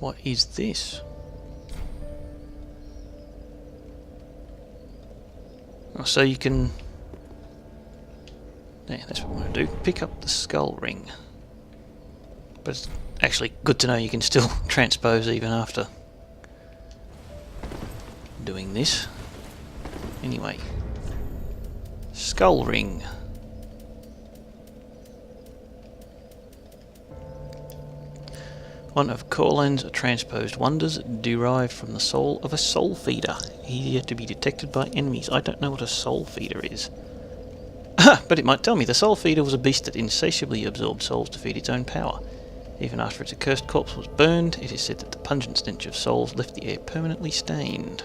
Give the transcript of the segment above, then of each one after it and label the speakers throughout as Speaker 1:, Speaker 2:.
Speaker 1: What is this? Oh, so you can... Yeah, that's what we want to do. Pick up the skull ring. But it's actually good to know you can still transpose even after doing this. Anyway. Skull ring. One of Corlan's transposed wonders derived from the soul of a soul feeder. Easier to be detected by enemies. I don't know what a soul feeder is. But it might tell me. The soul feeder was a beast that insatiably absorbed souls to feed its own power. Even after its accursed corpse was burned, it is said that the pungent stench of souls left the air permanently stained.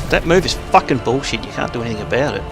Speaker 1: That move is fucking bullshit, you can't do anything about it.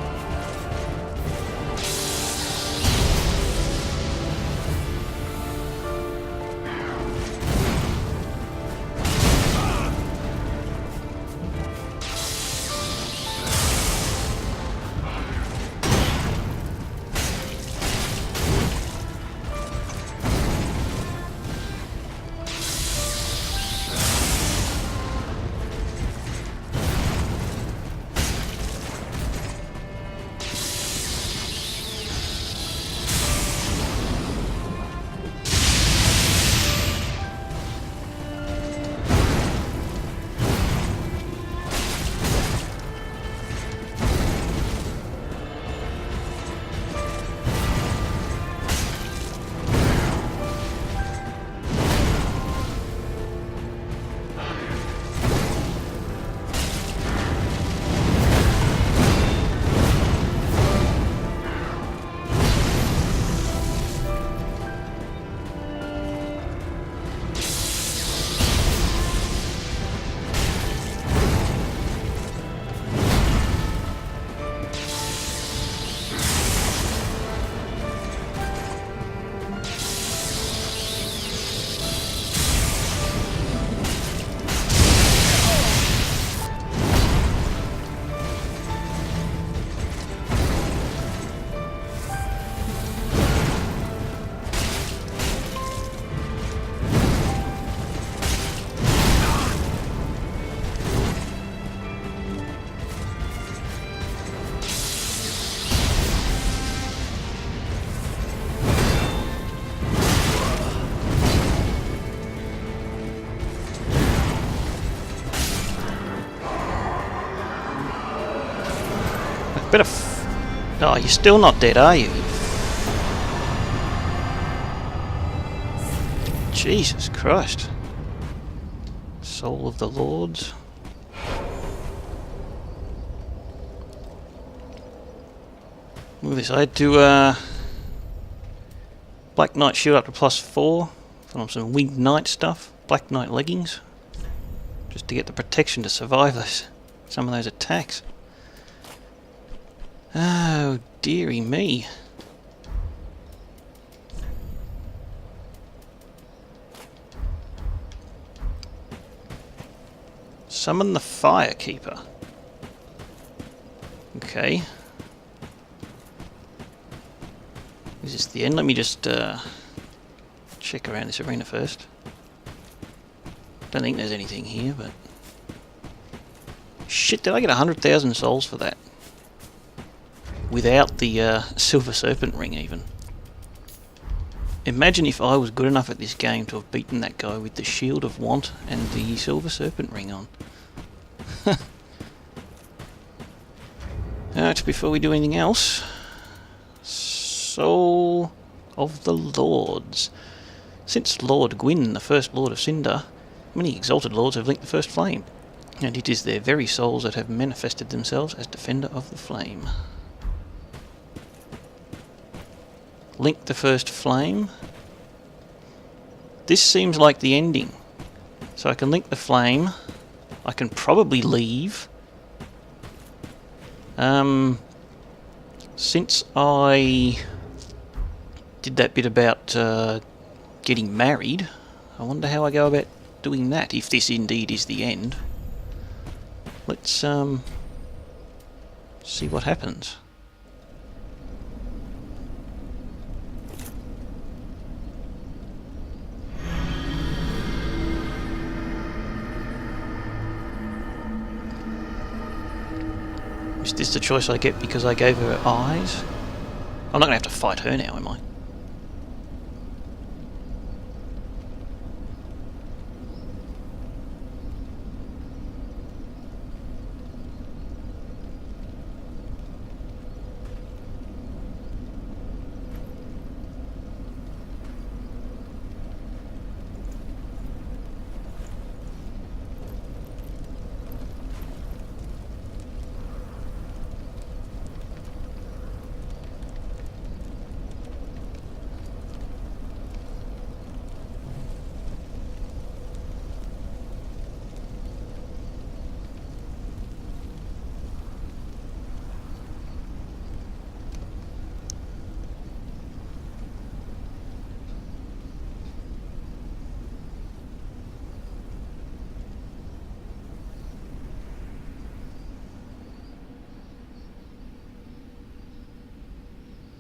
Speaker 1: Oh, you're still not dead, are you? Jesus Christ. Soul of the Lords. Look at this, I had to Black Knight shield up to +4 from some Winged Knight stuff, Black Knight leggings, just to get the protection to survive some of those attacks. Oh, dearie me. Summon the Firekeeper. Okay. Is this the end? Let me just check around this arena first. Don't think there's anything here, but... Shit, did I get 100,000 souls for that? Without the Silver Serpent Ring, even. Imagine if I was good enough at this game to have beaten that guy with the Shield of Want and the Silver Serpent Ring on. Alright, before we do anything else... Soul of the Lords. Since Lord Gwyn, the first Lord of Cinder, many exalted lords have linked the first flame, and it is their very souls that have manifested themselves as defender of the flame. Link the first flame. This seems like the ending. So I can link the flame. I can probably leave. Since I did that bit about getting married, I wonder how I go about doing that, if this indeed is the end. Let's see what happens. Is this the choice I get because I gave her eyes? I'm not going to have to fight her now, am I?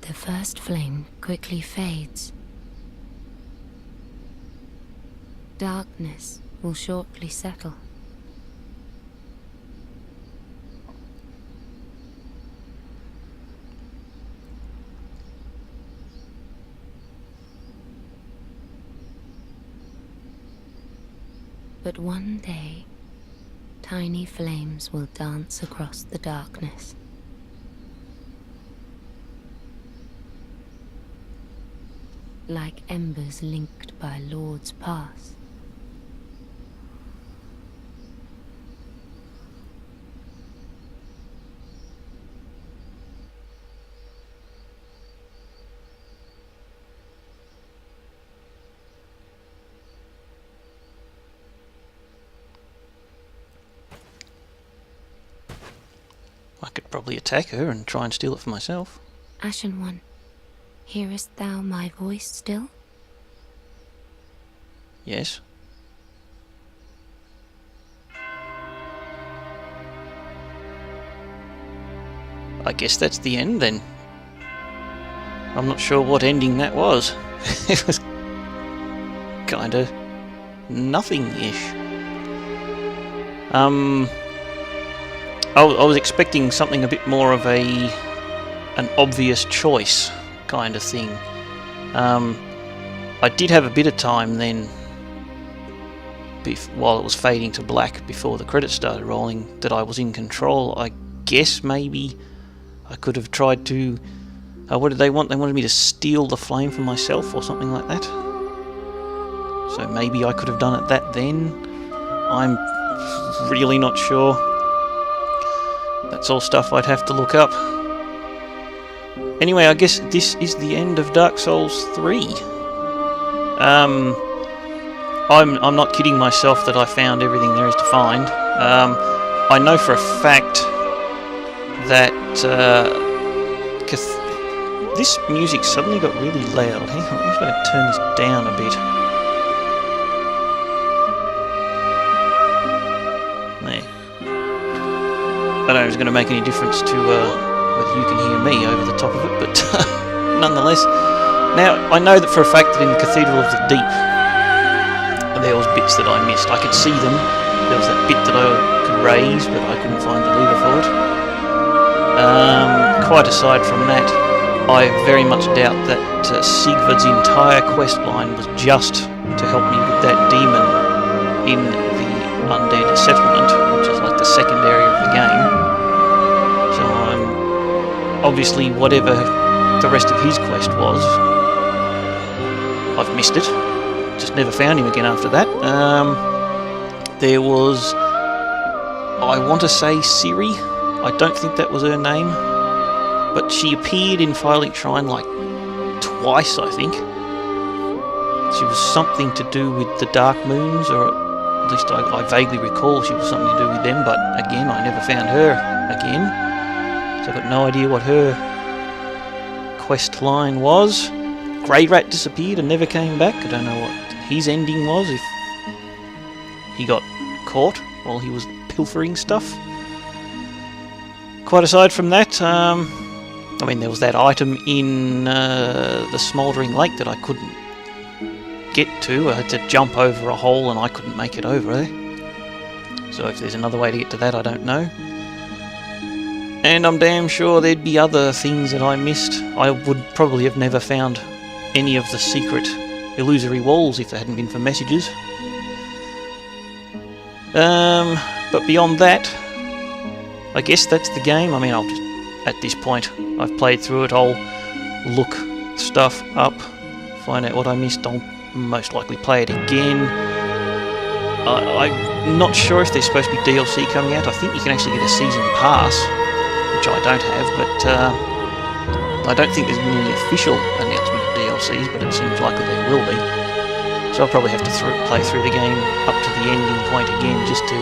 Speaker 2: the first flame quickly fades. Darkness will shortly settle. But one day, tiny flames will dance across the darkness. Like embers linked by Lord's Pass.
Speaker 1: I could probably attack her and try and steal it for myself.
Speaker 2: Ashen One, hearest thou my voice still?
Speaker 1: Yes. I guess that's the end then. I'm not sure what ending that was. It was kinda nothing-ish. I was expecting something a bit more of an obvious choice kind of thing. I did have a bit of time then, while it was fading to black before the credits started rolling, that I was in control. I guess maybe I could have tried to... what did they want? They wanted me to steal the flame for myself or something like that. So maybe I could have done it that then. I'm really not sure. That's all stuff I'd have to look up. Anyway, I guess this is the end of Dark Souls 3. I'm not kidding myself that I found everything there is to find. I know for a fact that this music suddenly got really loud. Hang on, I'm just going to turn this down a bit. There. I don't know if it's going to make any difference to whether you can hear me over the top of it, but nonetheless. Now, I know that for a fact that in the Cathedral of the Deep, there was bits that I missed. I could see them. There was that bit that I could raise, but I couldn't find the lever for it. Quite aside from that, I very much doubt that Siegfried's entire quest line was just to help me with that demon in the Undead Settlement, which is like the second area of the game. So I'm obviously, whatever the rest of his quest was, I've missed it. Just never found him again after that. There was, I want to say Ciri. I don't think that was her name, but she appeared in Firelink Shrine like twice, I think. She was something to do with the Dark Moons, or at least I vaguely recall she was something to do with them, but again, I never found her again. So I've got no idea what her quest line was. Grey Rat disappeared and never came back. I don't know what his ending was, if he got caught while he was pilfering stuff. Quite aside from that, I mean, there was that item in the Smouldering Lake that I couldn't get to. I had to jump over a hole and I couldn't make it over there. So if there's another way to get to that, I don't know. And I'm damn sure there'd be other things that I missed. I would probably have never found any of the secret illusory walls if they hadn't been for messages. But beyond that, I guess that's the game. I mean, I'll just, at this point, I've played through it, I'll look stuff up, find out what I missed. I'll most likely play it again. I'm not sure if there's supposed to be DLC coming out. I think you can actually get a season pass, which I don't have, but I don't think there's been any official announcement of DLCs, but it seems likely there will be. So I'll probably have to play through the game up to the ending point again just to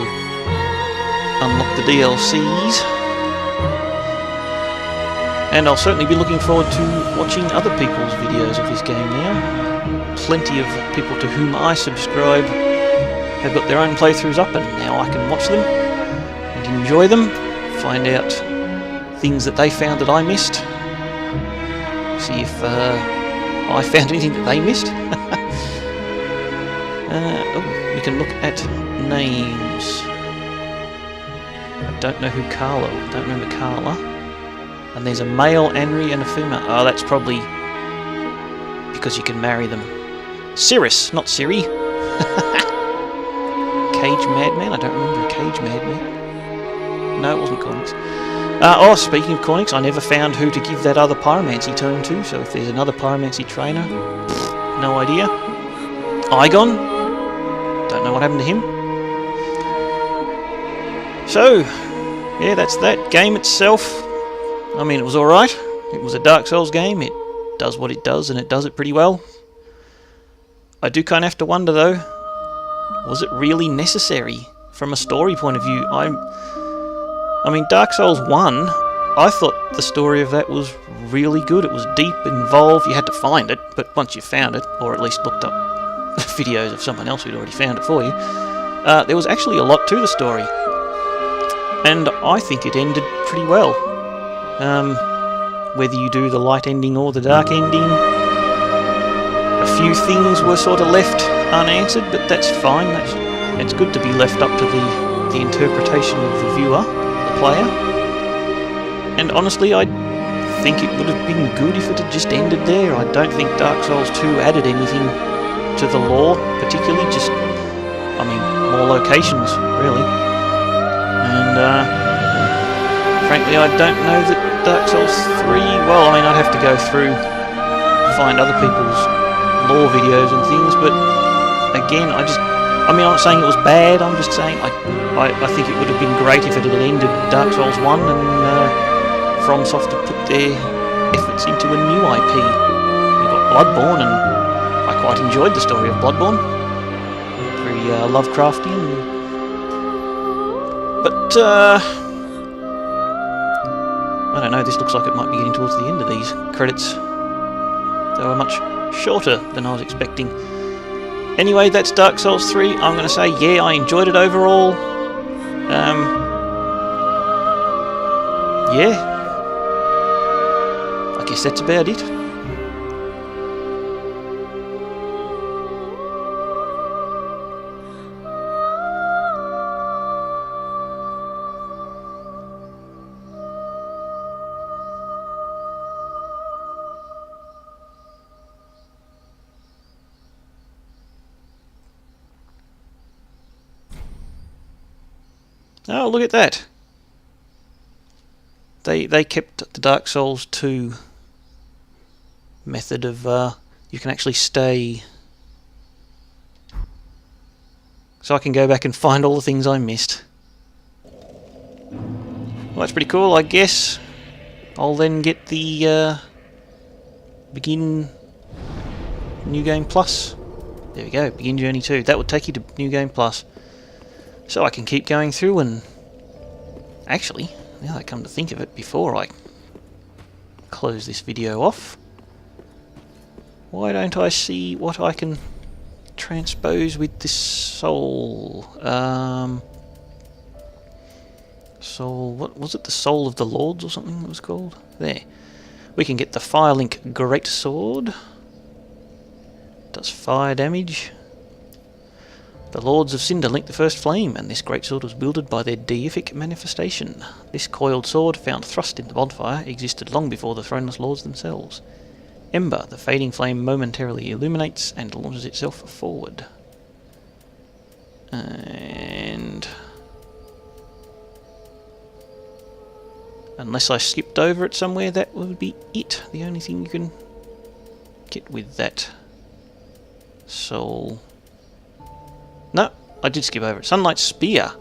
Speaker 1: unlock the DLCs. And I'll certainly be looking forward to watching other people's videos of this game now. Plenty of people to whom I subscribe have got their own playthroughs up, and now I can watch them and enjoy them, find out things that they found that I missed. See if I found anything that they missed. Oh, we can look at names. I don't know who Carla. I don't remember Carla. And there's a male Anri and a female. Oh, that's probably because you can marry them. Cirrus, not Siri. Cage Madman? I don't remember a Cage Madman. No, it wasn't Cornix. Oh, speaking of Cornix, I never found who to give that other pyromancy tome to, so if there's another pyromancy trainer, no idea. Igon? Don't know what happened to him. So, yeah, that's that. Game itself, I mean, it was alright. It was a Dark Souls game. It does what it does, and it does it pretty well. I do kind of have to wonder, though, was it really necessary from a story point of view? I mean, Dark Souls 1, I thought the story of that was really good. It was deep, involved. You had to find it, but once you found it, or at least looked up videos of someone else who'd already found it for you, there was actually a lot to the story. And I think it ended pretty well. Whether you do the light ending or the dark ending, a few things were sort of left unanswered, but that's fine. It's good to be left up to the interpretation of the viewer, the player. And honestly, I think it would have been good if it had just ended there. I don't think Dark Souls 2 added anything to the lore, particularly. Just, I mean, more locations, really. And frankly, I don't know that Dark Souls 3... Well, I mean, I'd have to go through, find other people's lore videos and things, but again, I mean, I'm not saying it was bad, I'm just saying I think it would have been great if it had ended Dark Souls 1 and FromSoft had put their efforts into a new IP. You've got Bloodborne, and I quite enjoyed the story of Bloodborne. Very Lovecraftian. But, I don't know, this looks like it might be getting towards the end of these credits. They were much shorter than I was expecting. Anyway, that's Dark Souls 3. I'm going to say, yeah, I enjoyed it overall. Yeah. I guess that's about it. Oh, look at that. They kept the Dark Souls 2 method of you can actually stay. So I can go back and find all the things I missed. Well, that's pretty cool, I guess. I'll then get the Begin New Game Plus. There we go, Begin Journey 2. That would take you to New Game Plus. So I can keep going through and... Actually, now I come to think of it, before I close this video off, why don't I see what I can transpose with this soul? Soul... what was it? The Soul of the Lords or something it was called? There. We can get the Firelink Great Sword. Does fire damage. The Lords of Cinder linked the first flame, and this greatsword was wielded by their deific manifestation. This coiled sword, found thrust in the bonfire, existed long before the Throneless Lords themselves. Ember, the fading flame momentarily illuminates and launches itself forward. And... unless I skipped over it somewhere, that would be it. The only thing you can get with that soul... No, I did skip over it. Sunlight Spear.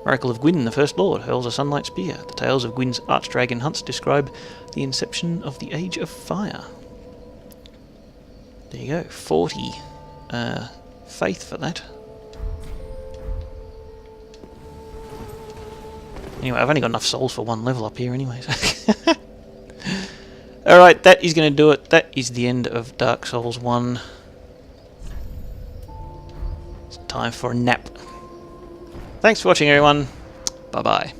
Speaker 1: Miracle of Gwyn, the First Lord, hurls a Sunlight Spear. The tales of Gwyn's Archdragon hunts describe the inception of the Age of Fire. There you go, 40 faith for that. Anyway, I've only got enough souls for one level up here anyways. Alright, that is going to do it. That is the end of Dark Souls 1. Time for a nap. Thanks for watching, everyone. Bye bye.